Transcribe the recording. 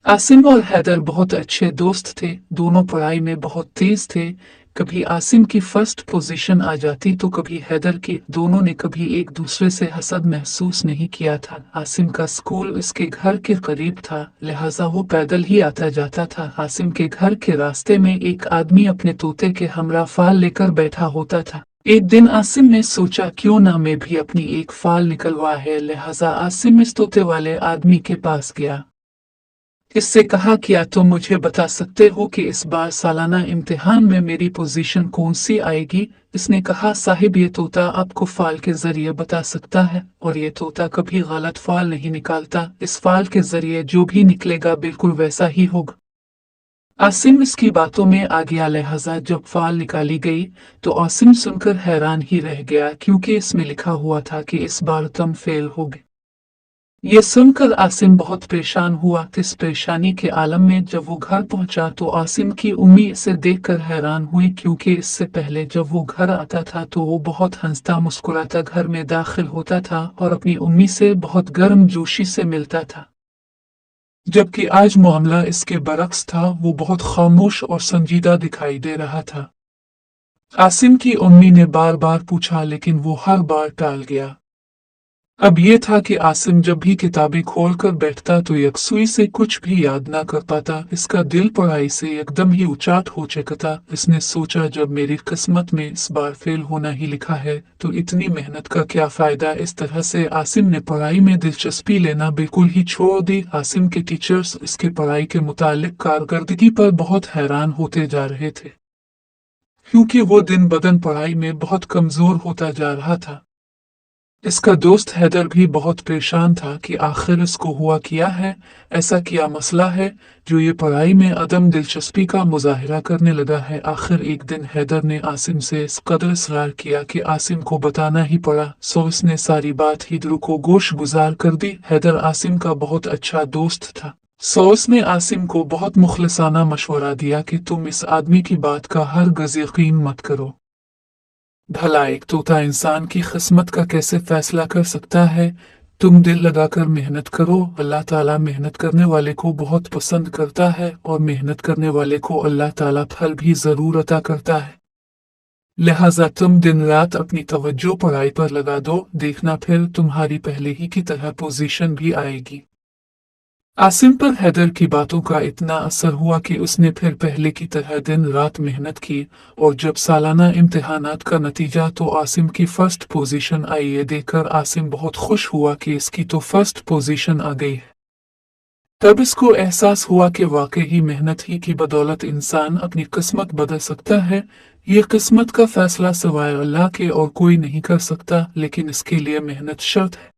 आसिम और हैदर बहुत अच्छे दोस्त थे। दोनों पढ़ाई में बहुत तेज थे। कभी आसिम की फर्स्ट पोजीशन आ जाती तो कभी हैदर की। दोनों ने कभी एक दूसरे से हसद महसूस नहीं किया था। आसिम का स्कूल इसके घर के करीब था, लिहाजा वो पैदल ही आता जाता था। आसिम के घर के रास्ते में एक आदमी अपने तोते के हमरा फाल लेकर बैठा होता था। एक दिन आसिम ने सोचा क्यों ना मैं भी अपनी एक फाल निकलवा है, लिहाजा आसिम इस तोते वाले आदमी के पास गया। इससे कहा क्या तुम मुझे बता सकते हो कि इस बार सालाना इम्तिहान में मेरी पोजीशन कौन सी आएगी? इसने कहा साहिब ये तोता आपको फाल के जरिए बता सकता है, और ये तोता कभी गलत फाल नहीं निकालता। इस फाल के जरिए जो भी निकलेगा बिल्कुल वैसा ही होगा। आसिम इसकी बातों में आ गया, लिहाजा जब फाल निकाली गई तो आसिम सुनकर हैरान ही रह गया, क्योंकि इसमें लिखा हुआ था कि इस बार तुम फेल होगे। ये सुनकर आसिम बहुत परेशान हुआ। इस परेशानी के आलम में जब वो घर पहुंचा तो आसिम की उम्मी इसे देखकर हैरान हुई, क्योंकि इससे पहले जब वो घर आता था तो वो बहुत हंसता मुस्कुराता घर में दाखिल होता था और अपनी उम्मी से बहुत गर्मजोशी से मिलता था। जबकि आज मामला इसके बरक्स था, वो बहुत खामोश और संजीदा दिखाई दे रहा था। आसिम की उम्मी ने बार बार पूछा, लेकिन वो हर बार टाल गया। अब ये था कि आसिम जब भी किताबें खोलकर बैठता तो यकसुई से कुछ भी याद ना कर पाता। इसका दिल पढ़ाई से एकदम ही उचाट हो चुका था। इसने सोचा जब मेरी किस्मत में इस बार फेल होना ही लिखा है तो इतनी मेहनत का क्या फायदा। इस तरह से आसिम ने पढ़ाई में दिलचस्पी लेना बिल्कुल ही छोड़ दी। आसिम के टीचर्स इसके पढ़ाई के मुतालिक कारकर्दगी पर बहुत हैरान होते जा रहे थे, क्योंकि वो दिन ब दिन पढ़ाई में बहुत कमजोर होता जा रहा था। इसका दोस्त हैदर भी बहुत परेशान था कि आखिर इसको हुआ क्या है, ऐसा क्या मसला है जो ये पढ़ाई में अदम दिलचस्पी का मुजाहिरा करने लगा है। आखिर एक दिन हैदर ने आसिम से इस कदर इसरार किया कि आसिम को बताना ही पड़ा, सो इसने सारी बात ही दिल को गोश गुजार कर दी। हैदर आसिम का बहुत अच्छा दोस्त था, सो उसने आसिम को बहुत मुखलिसाना मशवरा दिया कि तुम इस आदमी की बात का हरगिज़ यकीन मत करो। भला एक तोता इंसान की किस्मत का कैसे फैसला कर सकता है। तुम दिल लगाकर मेहनत करो, अल्लाह ताला मेहनत करने वाले को बहुत पसंद करता है, और मेहनत करने वाले को अल्लाह ताला फल भी जरूर अता करता है। लिहाजा तुम दिन रात अपनी तवज्जो पढ़ाई पर लगा दो, देखना फिर तुम्हारी पहले ही की तरह पोजीशन भी आएगी। आसिम पर हैदर की बातों का इतना असर हुआ कि उसने फिर पहले की तरह दिन रात मेहनत की, और जब सालाना इम्तिहानात का नतीजा तो आसिम की फर्स्ट पोजीशन आई, ये देखकर आसिम बहुत खुश हुआ कि इसकी तो फर्स्ट पोजीशन आ गई है। तब इसको एहसास हुआ कि वाकई ही मेहनत ही की बदौलत इंसान अपनी किस्मत बदल सकता है। ये किस्मत का फैसला सिवाय अल्लाह के और कोई नहीं कर सकता, लेकिन इसके लिए मेहनत शर्त है।